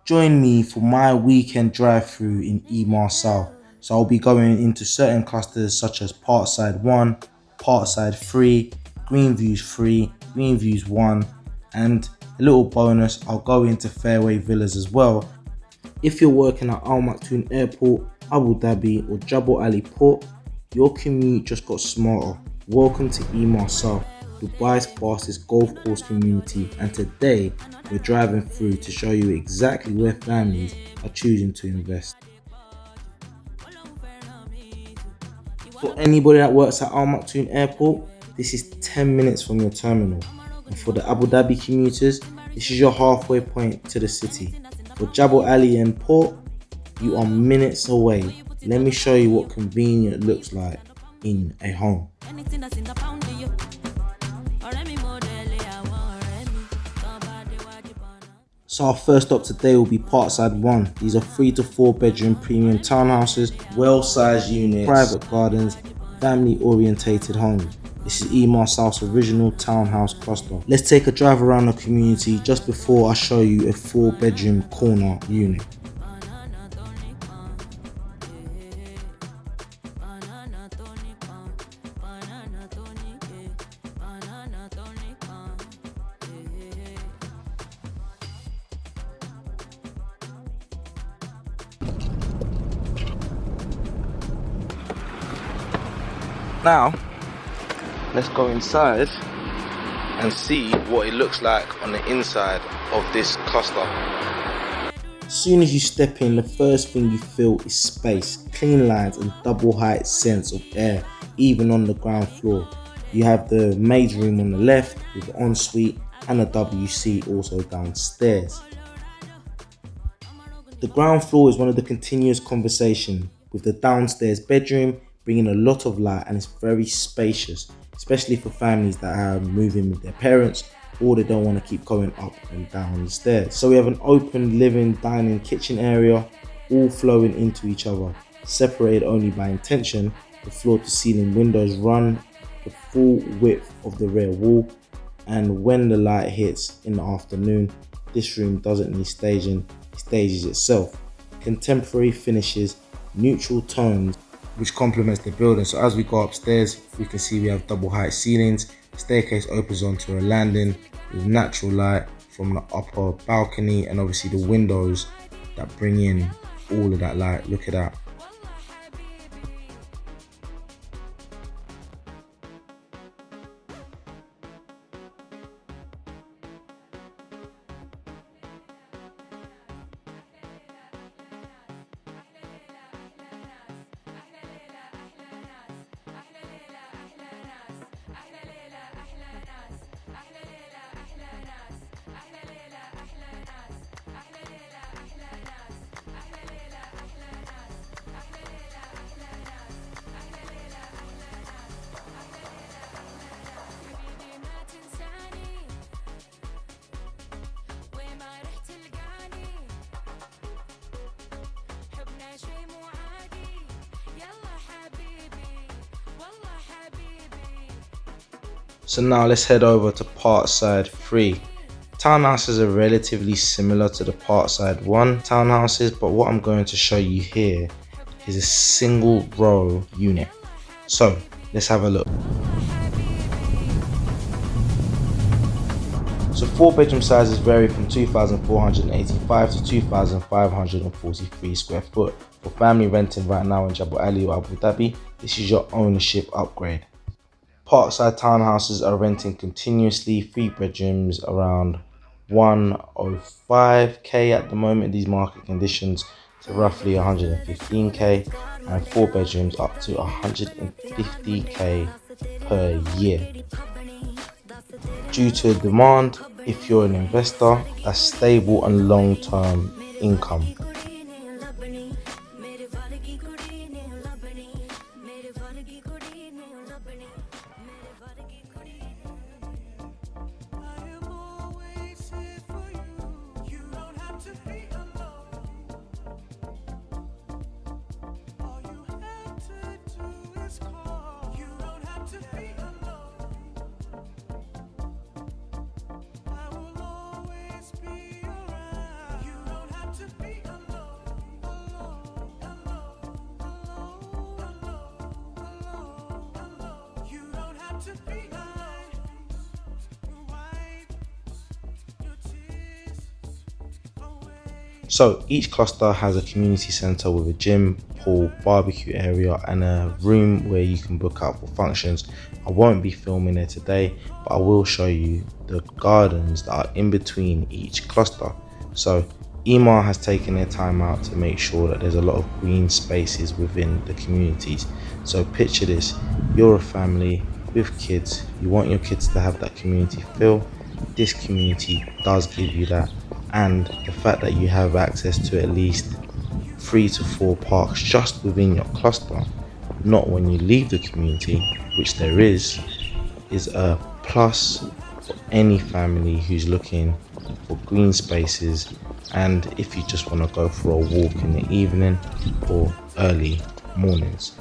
Join me for my weekend drive-through in Emaar South. So I'll be going into certain clusters such as Parkside 1, Parkside 3, Greenviews 3, Greenviews 1, and a little bonus, I'll go into Fairways Villas as well. If you're working at Al Maktoum Airport, Abu Dhabi or Jebel Ali Port, your commute just got smarter. Welcome to Emaar South, Dubai's fastest golf course community, and today we're driving through to show you exactly where families are choosing to invest. For anybody that works at Al Maktoum Airport, this is 10 minutes from your terminal. And for the Abu Dhabi commuters, this is your halfway point to the city. For Jebel Ali and Port, you are minutes away. Let me show you what convenient looks like in a home. So our first stop today will be Parkside 1. These are 3 to 4 bedroom premium townhouses, well-sized units, private gardens, family orientated homes. This is Emaar South's original townhouse cluster. Let's take a drive around the community just before I show you a 4 bedroom corner unit. Now, let's go inside and see what it looks like on the inside of this cluster. As soon as you step in, the first thing you feel is space, clean lines and double height sense of air, even on the ground floor. You have the maid room on the left with the ensuite and a WC also downstairs. The ground floor is one of the continuous conversation, with the downstairs bedroom bringing a lot of light, and it's very spacious, especially for families that are moving with their parents or they don't want to keep going up and down the stairs. So we have an open living, dining, kitchen area, all flowing into each other, separated only by intention. The floor to ceiling windows run the full width of the rear wall, and when the light hits in the afternoon, this room doesn't need staging, it stages itself. Contemporary finishes, neutral tones, which complements the building. So as we go upstairs, we can see we have double height ceilings. Staircase opens onto a landing with natural light from the upper balcony, and obviously the windows that bring in all of that light. Look at that. So now let's head over to Parkside 3. Townhouses are relatively similar to the Parkside 1 townhouses, but what I'm going to show you here is a single row unit. So let's have a look. So 4 bedroom sizes vary from 2,485 to 2,543 square foot. For family renting right now in Jebel Ali or Abu Dhabi, this is your ownership upgrade. Parkside townhouses are renting continuously, 3 bedrooms around 105k at the moment, these market conditions, to roughly 115k, and 4 bedrooms up to 150k per year. Due to demand, if you're an investor, that's stable and long-term income. So each cluster has a community centre with a gym, pool, barbecue area and a room where you can book out for functions. I won't be filming there today, but I will show you the gardens that are in between each cluster. So Emaar has taken their time out to make sure that there's a lot of green spaces within the communities. So picture this, you're a family with kids, you want your kids to have that community feel. This community does give you that, and the fact that you have access to at least 3 to 4 parks just within your cluster, not when you leave the community, which there is a plus for any family who's looking for green spaces, and if you just want to go for a walk in the evening or early mornings.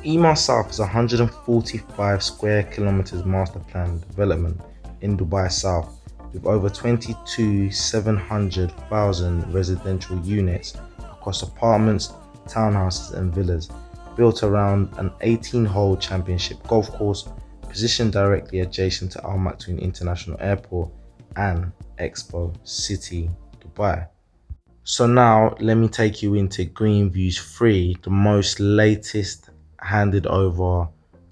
Emaar South is a 145 square kilometers master plan development in Dubai South with over 700,000 residential units across apartments, townhouses and villas, built around an 18-hole championship golf course positioned directly adjacent to Al Maktoum International Airport and Expo City, Dubai. So now let me take you into Greenviews 3, the most latest handed over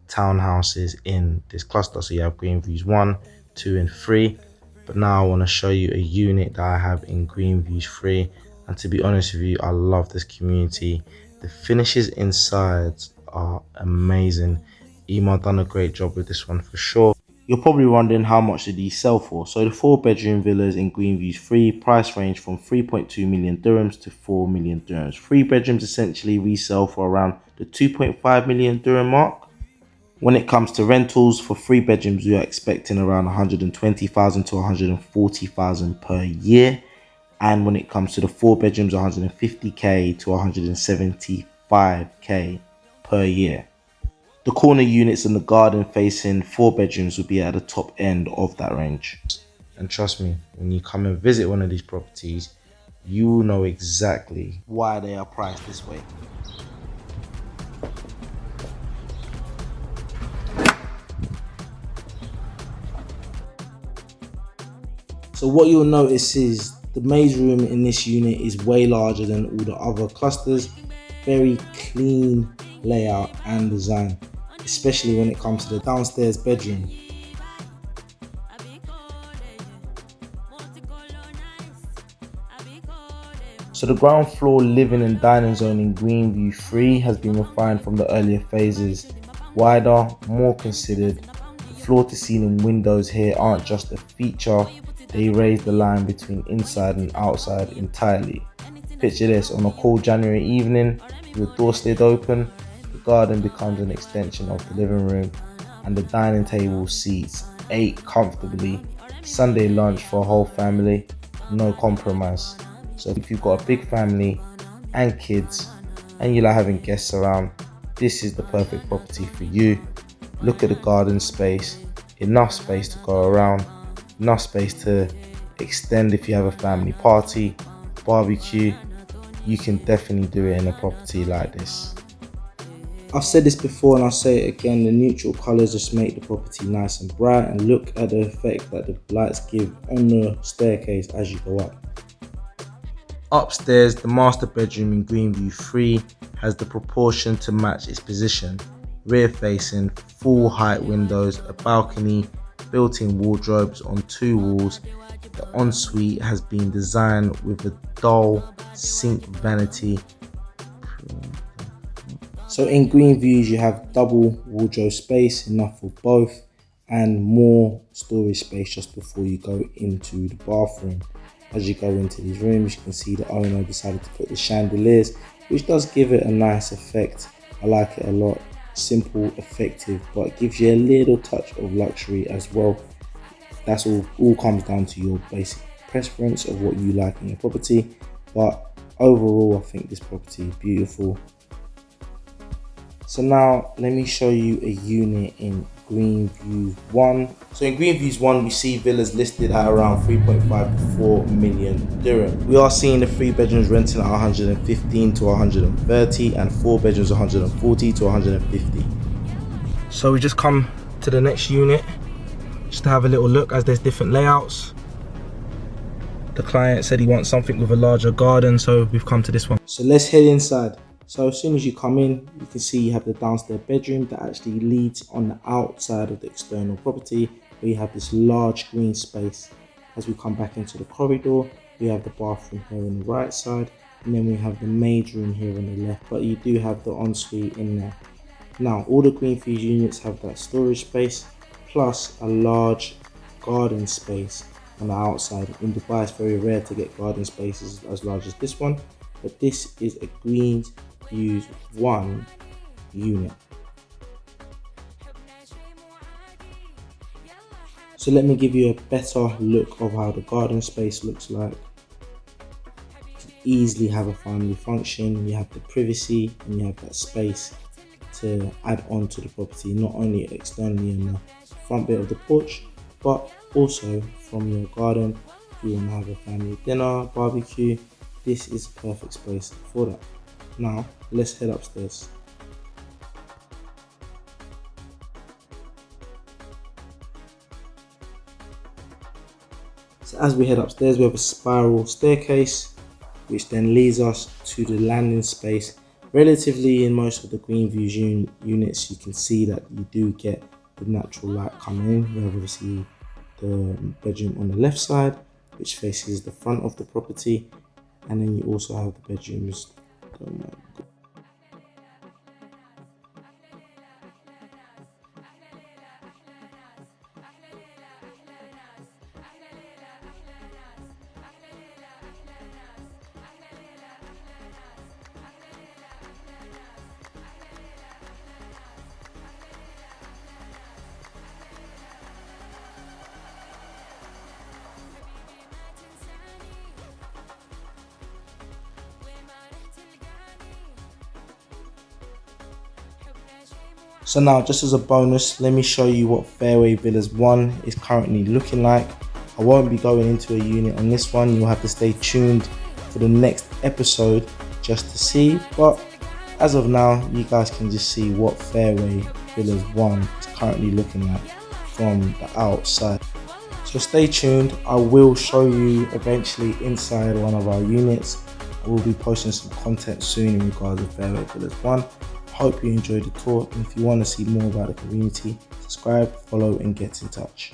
townhouses in this cluster. So you have Greenviews 1, 2 and 3, but now I want to show you a unit that I have in Greenviews 3, and to be honest with you, I love this community. The finishes inside are amazing. Emaar done a great job with this one for sure. You're probably wondering how much did these sell for. So the 4-bedroom villas in Greenviews 3 price range from 3.2 million dirhams to 4 million dirhams. 3 bedrooms essentially resell for around the 2.5 million dirham mark. When it comes to rentals, for 3 bedrooms we are expecting around 120,000 to 140,000 per year, and when it comes to the 4 bedrooms, 150k to 175k per year. The corner units and the garden facing 4 bedrooms will be at the top end of that range. And trust me, when you come and visit one of these properties, you will know exactly why they are priced this way. So what you'll notice is the maze room in this unit is way larger than all the other clusters. Very clean layout and design, especially when it comes to the downstairs bedroom. So the ground floor living and dining zone in Greenview 3 has been refined from the earlier phases. Wider, more considered. The floor to ceiling windows here aren't just a feature, they raise the line between inside and outside entirely. Picture this, on a cold January evening, with the door slid open, the garden becomes an extension of the living room, and the dining table seats 8 comfortably. Sunday lunch for a whole family, no compromise. So if you've got a big family and kids and you like having guests around, this is the perfect property for you. Look at the garden space, enough space to go around, enough space to extend if you have a family party, barbecue. You can definitely do it in a property like this. I've said this before and I'll say it again, the neutral colours just make the property nice and bright, and look at the effect that the lights give on the staircase as you go up. Upstairs, the master bedroom in Greenview 3 has the proportion to match its position. Rear facing, full height windows, a balcony, built-in wardrobes on 2 walls. The ensuite has been designed with a dual sink vanity. So in Greenviews you have double wardrobe space, enough for both, and more storage space just before you go into the bathroom. As you go into these rooms, you can see the owner decided to put the chandeliers, which does give it a nice effect. I like it a lot. Simple, effective, but it gives you a little touch of luxury as well. That's all comes down to your basic preference of what you like in your property, but overall I think this property is beautiful. So now let me show you a unit in Greenviews 1. So in Greenviews 1, we see villas listed at around 3.5 to 4 million dirham. We are seeing the 3 bedrooms renting at 115 to 130 and 4 bedrooms 140 to 150. So we just come to the next unit just to have a little look, as there's different layouts. The client said he wants something with a larger garden, so we've come to this one. So let's head inside. So as soon as you come in, you can see you have the downstairs bedroom that actually leads on the outside of the external property, where you have this large green space. As we come back into the corridor, we have the bathroom here on the right side, and then we have the maid room here on the left, but you do have the ensuite in there. Now, all the Greenviews units have that storage space, plus a large garden space on the outside. In Dubai, it's very rare to get garden spaces as large as this one, but this is a Greenviews 1 unit. So let me give you a better look of how the garden space looks like. You can easily have a family function, you have the privacy and you have that space to add on to the property, not only externally in the front bit of the porch, but also from your garden. If you want to have a family dinner, barbecue, this is a perfect space for that. Now let's head upstairs. So as we head upstairs, we have a spiral staircase which then leads us to the landing space. Relatively, in most of the Greenviews units, you can see that you do get the natural light coming in. You have obviously the bedroom on the left side, which faces the front of the property, and then you also have the bedrooms. So now, just as a bonus, let me show you what Fairways Villas 1 is currently looking like. I won't be going into a unit on this one. You'll have to stay tuned for the next episode just to see. But as of now, you guys can just see what Fairways Villas 1 is currently looking like from the outside. So stay tuned. I will show you eventually inside one of our units. I will be posting some content soon in regards to Fairways Villas 1. Hope you enjoyed the tour, and if you want to see more about the community, subscribe, follow and get in touch.